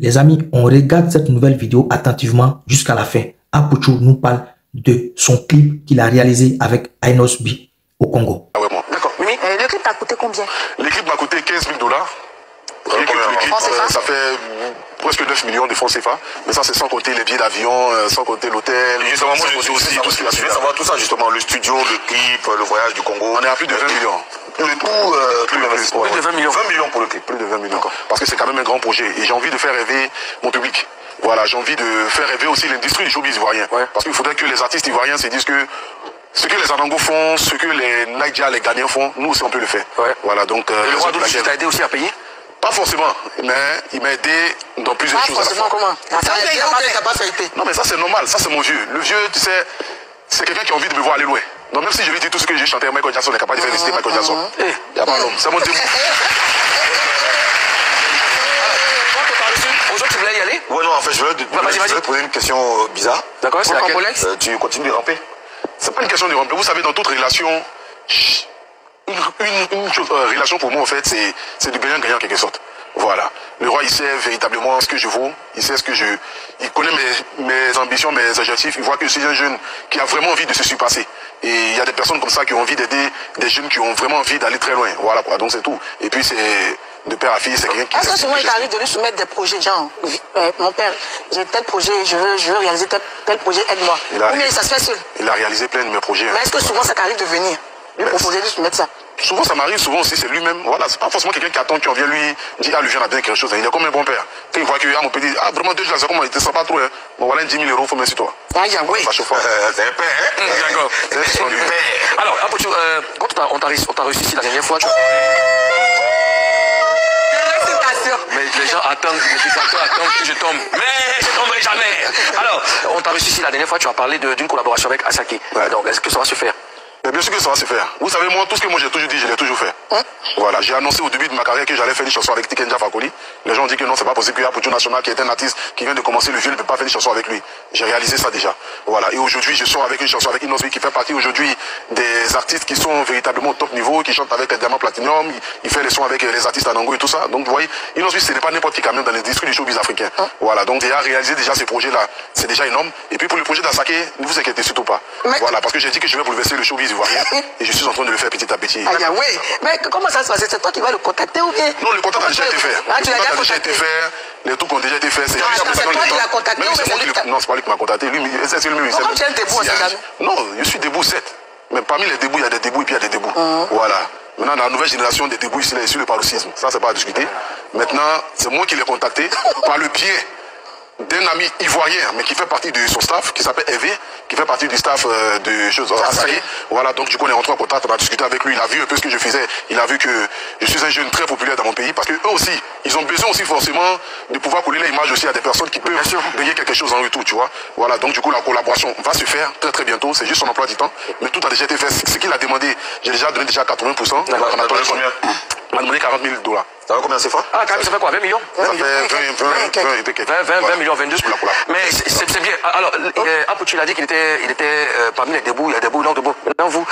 Les amis, on regarde cette nouvelle vidéo attentivement jusqu'à la fin. Apouchou nous parle de son clip qu'il a réalisé avec Ainos B au Congo. Ah ouais, bon. D'accord. Mimi, le clip t'a coûté combien? Le clip m'a coûté 15 000 $. Rien que le clip, ça fait presque 9 millions de francs CFA. Mais ça, c'est sans compter les billets d'avion, sans compter l'hôtel. Justement, moi, je aussi tout ce qui va suivre. Savoir tout ça, justement, le studio, le clip, le voyage du Congo. On est à plus de 20 millions. Le tout, plus de 20 millions. 20 millions pour le clip. Plus de 20 millions. Parce que c'est quand même un grand projet. Et j'ai envie de faire rêver mon public. Voilà, j'ai envie de faire rêver aussi l'industrie du showbiz ivoirien. Ouais. Parce qu'il faudrait que les artistes ivoiriens se disent que ce que les Anango font, ce que les Naija, les Ghanéens font, nous aussi on peut le faire. Ouais. Voilà, donc. Et le roi d'Oussouye t'a aidé aussi à payer? Pas forcément, mais il m'a aidé dans plusieurs choses. Pas forcément comment? Non, mais ça c'est normal, ça c'est mon vieux. Le vieux, tu sais, c'est quelqu'un qui a envie de me voir aller loin. Donc même si je lui dis tout ce que j'ai chanté à Michael Jackson, il est capable de faire réciter Michael Jackson. Il n'y a pas l'homme, c'est mon début. Aujourd'hui, tu voulais y aller? Ouais, non, en fait, je voulais te poser une question bizarre. D'accord, c'est laquelle? Tu continues de ramper? C'est pas une question de ramper. Vous savez, dans toute relation, une chose, relation pour moi, en fait, c'est du gagnant-gagnant en quelque sorte. Voilà. Le roi, il sait véritablement ce que je vaux. Il sait ce que il connaît mes ambitions, mes objectifs. Il voit que je suis un jeune qui a vraiment envie de se surpasser. Et il y a des personnes comme ça qui ont envie d'aider des jeunes qui ont vraiment envie d'aller très loin. Voilà quoi. Donc c'est tout. Et puis c'est de père à fille, c'est quelqu'un qui... Est-ce que souvent il t'arrive de lui soumettre des projets, genre, mon père, j'ai tel projet, je veux réaliser tel projet, aide-moi. Ou bien ça se fait seul? Il a réalisé plein de mes projets. Mais est-ce que souvent ça t'arrive de venir lui proposer de soumettre ça? Souvent ça m'arrive, souvent aussi c'est lui-même. Voilà, c'est pas forcément quelqu'un qui attend qu'on vienne lui dire, ah, lui vient à bien quelque chose. Il est comme un bon père. Quand il voit que, ah, mon petit, ah, vraiment, déjà, c'est comment il te sent pas trop, hein. Bon, voilà, 10 000 €, faut mettre sur toi. Ah, oui. Ça chauffe. C'est un père, hein? D'accord. Alors, Apouchou, quand on t'a reçu ici la dernière fois, mais les gens attendent, les spectateurs attendent que je tombe. Mais je ne tomberai jamais. Alors, on t'a reçu ici la dernière fois, tu as parlé d'une collaboration avec Asaki. Ouais. Donc, est-ce que ça va se faire? Mais bien sûr que ça va se faire. Vous savez, moi, tout ce que moi j'ai toujours dit, je l'ai toujours fait. Voilà, j'ai annoncé au début de ma carrière que j'allais faire une chanson avec Tikenja Fakoli. Les gens ont dit que non, c'est pas possible qu'il y a Apouchou National qui est un artiste qui vient de commencer le jeu, ne peut pas faire une chanson avec lui. J'ai réalisé ça déjà. Voilà, et aujourd'hui, je sors avec une chanson avec Inosbi qui fait partie aujourd'hui des artistes qui sont véritablement au top niveau, qui chantent avec Diamant Platinum, il fait les sons avec les artistes Anango et tout ça. Donc vous voyez, Inosbi, ce n'est pas n'importe qui quand même dans l'industrie du showbiz africain. Voilà, donc déjà réaliser déjà ces projets-là, c'est déjà énorme. Et puis pour le projet d'Asake, ne vous inquiétez surtout pas. Voilà, parce que j'ai dit que je vais bouleverser le showbiz ivoirien. Et je suis en train de le faire petit à petit. Ah, oui. Mais comment ça se passe? C'est toi qui vas le contacter ou bien? Non, le contact a déjà été fait. Ah, tu l'as déjà été fait. Les trucs ont déjà été faits. C'est toi qui l'as contacté ou c'est lui? Non, c'est pas lui qui m'a contacté. Lui, c'est lui. Comment tu es un debout, non, je suis debout 7. Mais parmi les débouts, il y a des débouts et puis il y a des débouts. Voilà. Maintenant, dans la nouvelle génération des débouts, ici, sur le paroxysme. Ça, c'est pas à discuter. Maintenant, c'est moi qui l'ai contacté par le biais d'un ami ivoirien, mais qui fait partie de son staff, qui s'appelle Hervé, qui fait partie du staff de choses Assaillé. Voilà, donc du coup on est rentré en contact, on a discuté avec lui, il a vu un peu ce que je faisais, il a vu que je suis un jeune très populaire dans mon pays, parce que eux aussi, ils ont besoin aussi forcément de pouvoir coller l'image aussi à des personnes qui peuvent gagner quelque chose en retour, tu vois. Voilà, donc du coup la collaboration va se faire très très bientôt, c'est juste son emploi du temps, mais tout a déjà été fait, ce qu'il a demandé, j'ai déjà donné déjà 80%. D'accord, on a donné combien? On a demandé 40 000 $. Ça va combien c'est fois? Ah, quand même, ça fait quoi? 20 millions? Ça fait 20 millions, 22. Mais c'est bien. Alors, Apouchou, il a dit qu'il était parmi les débouts, il y a des débouts, non debout. Maintenant, vous,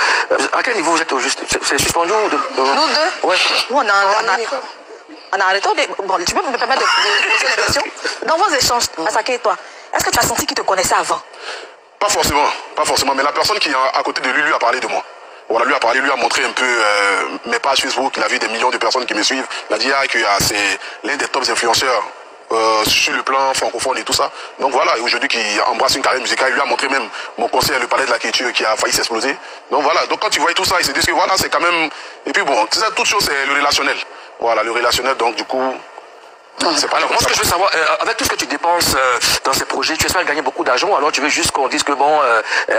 à quel niveau vous êtes au juste? C'est suspendu ou de... Nous deux? Ouais. Nous, on a arrêté. Bon, tu peux me permettre de poser la question? Dans vos échanges, Asake et toi, est-ce que tu as senti qu'il te connaissait avant? Pas forcément, mais la personne qui est à côté de lui, lui a parlé de moi. Voilà, lui a parlé, lui a montré un peu mes pages Facebook, il a vu des millions de personnes qui me suivent. Il a dit que c'est l'un des tops influenceurs sur le plan francophone et tout ça. Donc voilà, et aujourd'hui qui embrasse une carrière musicale, il lui a montré même mon concert, le palais de la culture qui a failli s'exploser. Donc voilà, donc quand tu vois tout ça, il se dit que voilà, c'est quand même... Et puis bon, tu sais, toute chose c'est le relationnel. Voilà, le relationnel, donc du coup... Alors moi ce que je veux savoir, avec tout ce que tu dépenses dans ces projets, tu espères gagner beaucoup d'argent, alors tu veux juste qu'on dise que bon,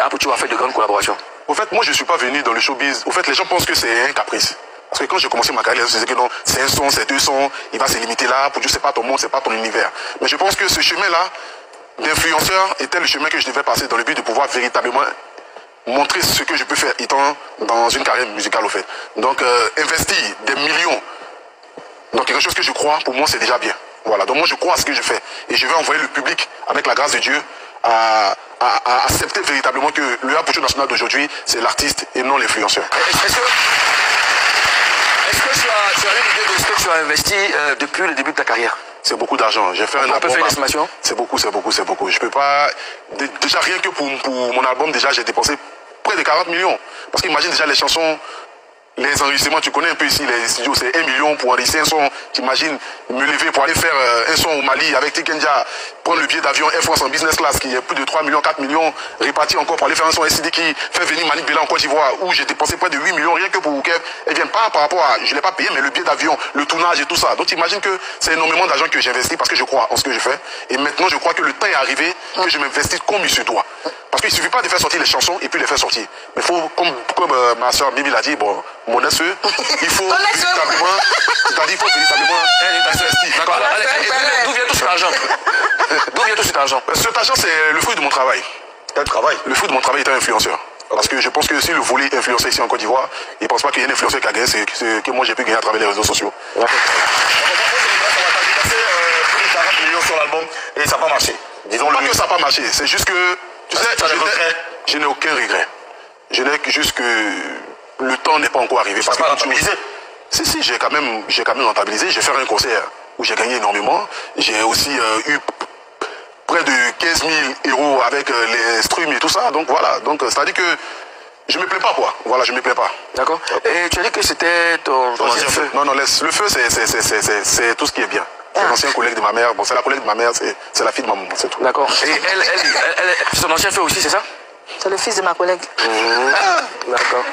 Apouchou a fait de grandes collaborations? Au fait, moi je ne suis pas venu dans le showbiz. Au fait, les gens pensent que c'est un caprice. Parce que quand j'ai commencé ma carrière, les gens disaient que non, c'est un son, c'est deux sons, il va se limiter là, Apouchou c'est pas ton monde, c'est pas ton univers. Mais je pense que ce chemin-là, d'influenceur, était le chemin que je devais passer dans le but de pouvoir véritablement montrer ce que je peux faire étant dans une carrière musicale au fait. Donc investir des millions dans quelque chose que je crois, pour moi c'est déjà bien. Voilà, donc moi je crois à ce que je fais. Et je vais envoyer le public, avec la grâce de Dieu, à accepter véritablement que le Apouchou National d'aujourd'hui, c'est l'artiste et non l'influenceur. Est-ce que tu as une idée de ce que tu as investi depuis le début de ta carrière? C'est beaucoup d'argent. J'ai fait un On peut faire une estimation? C'est beaucoup, c'est beaucoup, c'est beaucoup. Je peux pas... Déjà, rien que pour mon album, déjà, j'ai dépensé près de 40 millions. Parce qu'imagine déjà les chansons... Les enregistrements, tu connais un peu ici, les studios, c'est 1 million pour enregistrer un son. T'imagines me lever pour aller faire un son au Mali avec Tikenja, prendre le billet d'avion Air France en business class qui est plus de 3 millions, 4 millions, répartis encore pour aller faire un son SCD qui fait venir Malik Bella en Côte d'Ivoire, où j'ai dépensé près de 8 millions rien que pour qu'elle vienne pas par rapport à, je l'ai pas payé, mais le billet d'avion, le tournage et tout ça. Donc t'imagines que c'est énormément d'argent que j'investis parce que je crois en ce que je fais. Et maintenant, je crois que le temps est arrivé que je m'investisse comme il se doit. Parce qu'il ne suffit pas de faire sortir les chansons et puis les faire sortir. Mais il faut, comme ma soeur Bibi l'a dit, bon, mon il faut véritablement, c'est-à-dire il faut véritablement investir. D'accord. D'où vient tout cet argent? D'où vient tout cet argent? Cet argent, c'est le fruit de mon travail. Quel travail? Le fruit de mon travail est un influenceur. Parce que je pense que si le volet influenceur ici en Côte d'Ivoire, il ne pense pas qu'il y ait un influenceur qui a gagné, c'est que moi j'ai pu gagner à travers les réseaux sociaux. Plus de 40 millions sur l'album et ça n'a pas marché. Disons pas que ça n'a pas marché, c'est juste que, tu sais, je n'ai aucun regret. Je n'ai juste que le temps n'est pas encore arrivé. Parce que rentabilisé. Si, j'ai quand même rentabilisé. J'ai fait un concert où j'ai gagné énormément. J'ai aussi eu près de 15 000 € avec les streams et tout ça. Donc voilà, donc c'est-à-dire que je ne me plais pas quoi. Voilà, je ne me plais pas. D'accord. Et tu as dit que c'était ton ancien feu. Non, le feu c'est tout ce qui est bien. C'est l'ancien collègue de ma mère. Bon, c'est la collègue de ma mère, c'est la fille de ma maman, c'est tout. D'accord. Et elle c'est son ancien feu aussi, c'est ça? C'est le fils de ma collègue. D'accord.